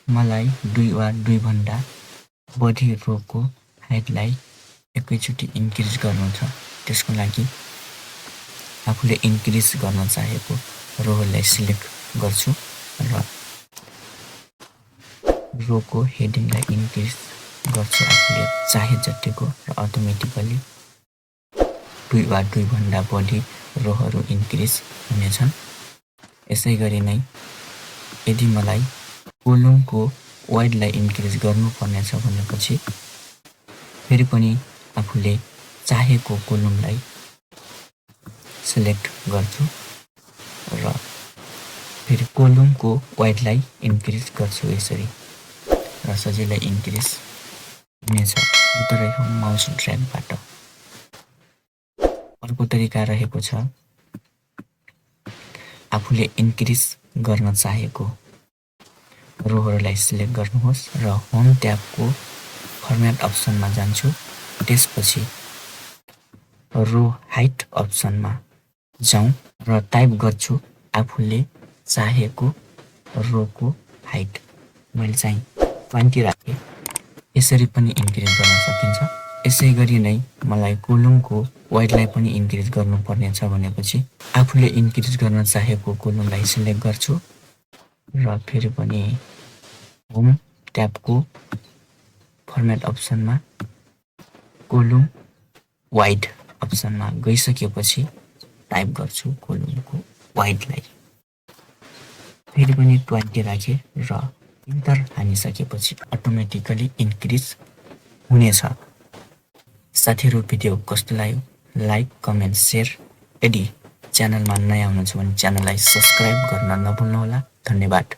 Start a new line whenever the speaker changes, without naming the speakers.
मलाई 2 वा 2 भन्दा बढी रोको हाइटलाई एकैचोटि इन्क्रिज गर्नु छ। त्यसको लागि आफूले इन्क्रिज गर्न चाहेको रोहरूलाई सिलेक्ट गर्छु र रोको हेडिङलाई इन्क्रिज गर्छु आफूले चाहे जतिको र अटोमेटिकली 2 वा 2 भन्दा बढी रोहरू इन्क्रिज हुनेछन्। यसै गरी नै यदि मलाई कोलमको वाइडलाई इन्क्रिज गर्नुपर्नेछ भनेपछि फेरि पनि आफूले चाहेको कोलमलाई सिलेक्ट गर्छु र फेरि कोलमको वाइडलाई इन्क्रिज गर्छु यसरी र सजिलै इन्क्रिज हुनेछ उतरै माउस ड्र्यागबाट। अर्को तरिका रहेको छ आफूले इन्क्रिज गर्न चाहेको रोहरूलाई सिलेक्ट गर्नुहोस् र होम ट्याबको फर्म्याट अप्सनमा जान्छु। त्यसपछि रो हाइट अप्सनमा जाउँ र टाइप गर्छु आफूले चाहेको रोको हाइट। मैले चाहिँ 20 राखेँ। यसरी पनि इन्क्रिज गर्न सकिन्छ। यसै गरी नै मलाई कोलमको वाइडलाई पनि इन्क्रिज गर्नुपर्नेछ भनेपछि आफूले इन्क्रिज गर्न चाहेको कोलमलाई सिलेक्ट गर्छु र फेरि पनि होम ट्याबको फर्म्याट अप्सनमा कोलम वाइड अप्सनमा गइसकेपछि टाइप गर्छु कोलमको वाइडलाई। फेरि पनि 20 राखेँ र इन्टर हानिसकेपछि अटोमेटिकली इन्क्रिज हुनेछ। साथीहरू भिडियो कस्तो लाग्यो लाइक कमेन्ट सेयर। यदि च्यानलमा नयाँ हुनुहुन्छ भने च्यानललाई सब्स्क्राइब गर्न नभुल्नुहोला। धन्यवाद।